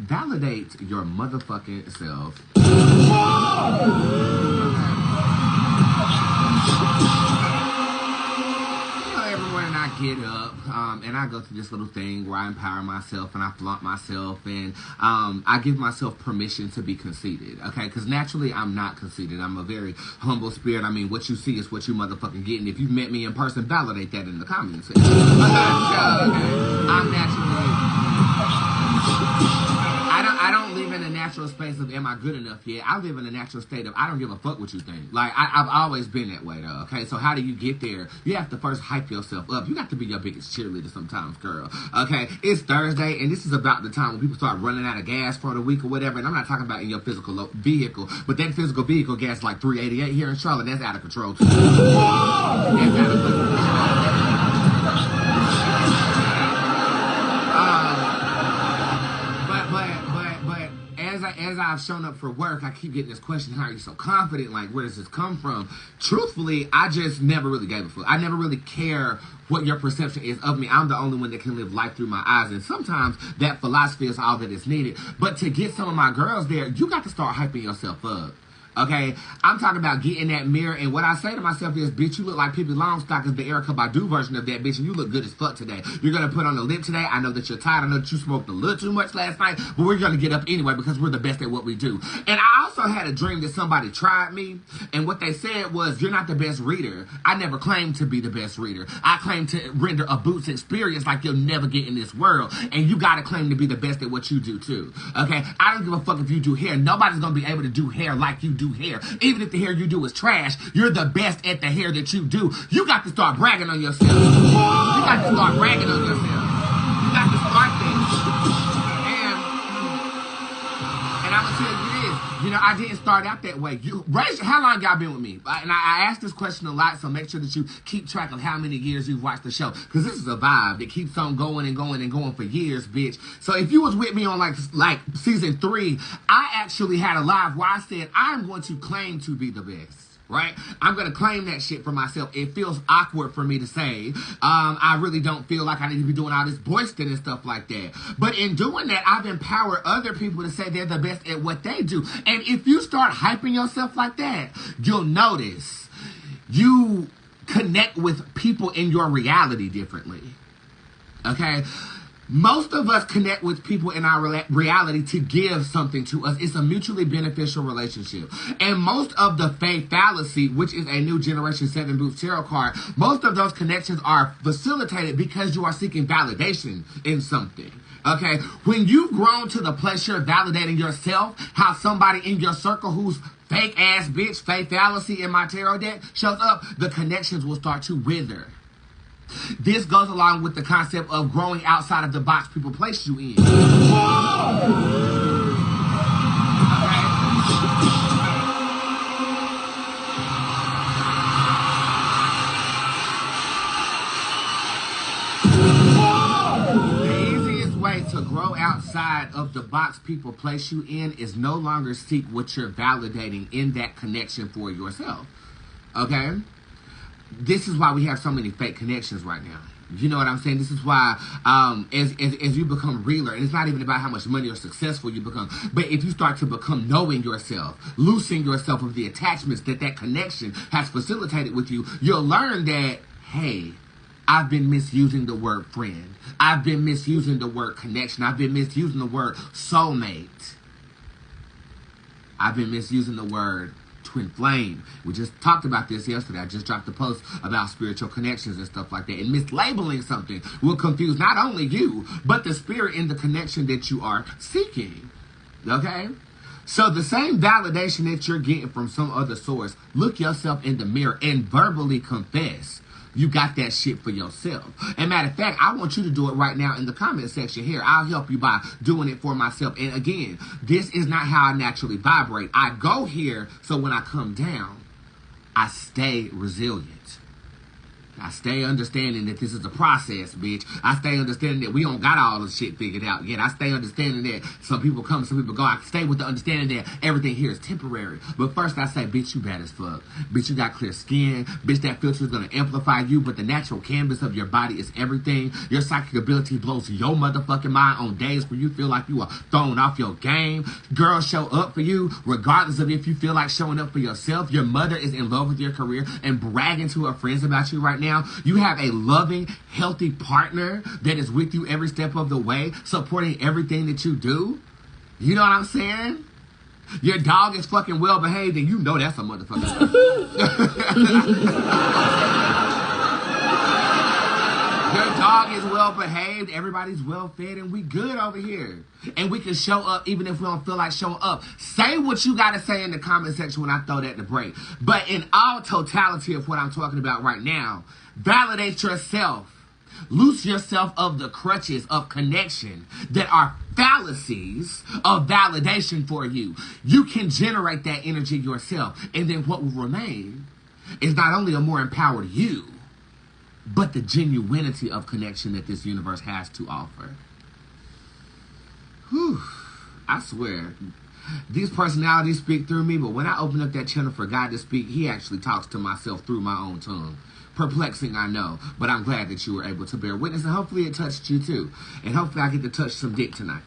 validate your motherfucking self. Every morning I get up and I go through this little thing where I empower myself and I flaunt myself and I give myself permission to be conceited, okay? Because naturally I'm not conceited. I'm a very humble spirit. I mean, what you see is what you motherfucking get. And if you've met me in person, validate that in the comments. I'm naturally... I don't live in a natural space of am I good enough yet. I live in a natural state of I don't give a fuck what you think. Like, I've always been that way, though, okay? So how do you get there? You have to first hype yourself up. You got to be your biggest cheerleader sometimes, girl, okay? It's Thursday, and this is about the time when people start running out of gas for the week or whatever, and I'm not talking about in your physical vehicle, but that physical vehicle gas like $3.88 here in Charlotte, that's out of control, too. That's out of control. As I've shown up for work, I keep getting this question, how are you so confident? Like, where does this come from? Truthfully, I just never really gave a fuck. I never really care what your perception is of me. I'm the only one that can live life through my eyes. And sometimes that philosophy is all that is needed. But to get some of my girls there, you got to start hyping yourself up. Okay, I'm talking about getting that mirror, and what I say to myself is, bitch, you look like Pippi Longstock is the Erykah Badu version of that, bitch, and you look good as fuck today. You're gonna put on the lip today. I know that you're tired. I know that you smoked a little too much last night, but we're gonna get up anyway because we're the best at what we do. And I also had a dream that somebody tried me, and what they said was, you're not the best reader. I never claimed to be the best reader. I claim to render a Bootz experience like you'll never get in this world, and you gotta claim to be the best at what you do too. Okay, I don't give a fuck if you do hair. Nobody's gonna be able to do hair like you do hair. Even if the hair you do is trash, you're the best at the hair that you do. You got to start bragging on yourself. You got to start bragging on yourself. You got to start that. And I'm gonna tell you this. You know, I didn't start out that way. How long y'all been with me? And I ask this question a lot, so make sure that you keep track of how many years you've watched the show. Because this is a vibe that keeps on going and going and going for years, bitch. So if you was with me on like season 3, I actually had a live where I said, I'm going to claim to be the best. Right? I'm going to claim that shit for myself. It feels awkward for me to say. I really don't feel like I need to be doing all this boasting and stuff like that. But in doing that, I've empowered other people to say they're the best at what they do. And if you start hyping yourself like that, you'll notice you connect with people in your reality differently. Okay? Most of us connect with people in our reality to give something to us. It's a mutually beneficial relationship. And most of the faith fallacy, which is a new generation 7 Bootz tarot card, most of those connections are facilitated because you are seeking validation in something. Okay? When you've grown to the place you're validating yourself, how somebody in your circle who's fake ass bitch, faith fallacy in my tarot deck shows up, the connections will start to wither. This goes along with the concept of growing outside of the box people place you in. Okay? The easiest way to grow outside of the box people place you in is no longer seek what you're validating in that connection for yourself. Okay? This is why we have so many fake connections right now. You know what I'm saying? This is why as you become realer, and it's not even about how much money or successful you become, but if you start to become knowing yourself, loosening yourself of the attachments that connection has facilitated with you, you'll learn that, hey, I've been misusing the word friend. I've been misusing the word connection. I've been misusing the word soulmate. I've been misusing the word twin flame. We just talked about this yesterday. I just dropped a post about spiritual connections and stuff like that. And mislabeling something will confuse not only you, but the spirit in the connection that you are seeking. Okay? So the same validation that you're getting from some other source, look yourself in the mirror and verbally confess you got that shit for yourself. And matter of fact, I want you to do it right now in the comment section here. I'll help you by doing it for myself. And again, this is not how I naturally vibrate. I go here so when I come down, I stay resilient. I stay understanding that this is a process, bitch. I stay understanding that we don't got all the shit figured out yet. I stay understanding that some people come, some people go. I stay with the understanding that everything here is temporary. But first I say, bitch, you bad as fuck. Bitch, you got clear skin. Bitch, that filter is going to amplify you, but the natural canvas of your body is everything. Your psychic ability blows your motherfucking mind on days where you feel like you are thrown off your game. Girls show up for you, regardless of if you feel like showing up for yourself. Your mother is in love with your career and bragging to her friends about you right now. You have a loving, healthy partner that is with you every step of the way, supporting everything that you do. You know what I'm saying? Your dog is fucking well behaved, and you know that's a motherfucker. Your dog is well behaved, everybody's well fed, and we good over here. And we can show up even if we don't feel like showing up. Say what you gotta say in the comment section when I throw that in the break. But in all totality of what I'm talking about right now, validate yourself. Loose yourself of the crutches of connection that are fallacies of validation for you. You can generate that energy yourself. And then what will remain is not only a more empowered you, but the genuinity of connection that this universe has to offer. Whew. I swear, these personalities speak through me, but when I open up that channel for God to speak, he actually talks to myself through my own tongue. Perplexing, I know, but I'm glad that you were able to bear witness, and hopefully it touched you too. And hopefully I get to touch some dick tonight.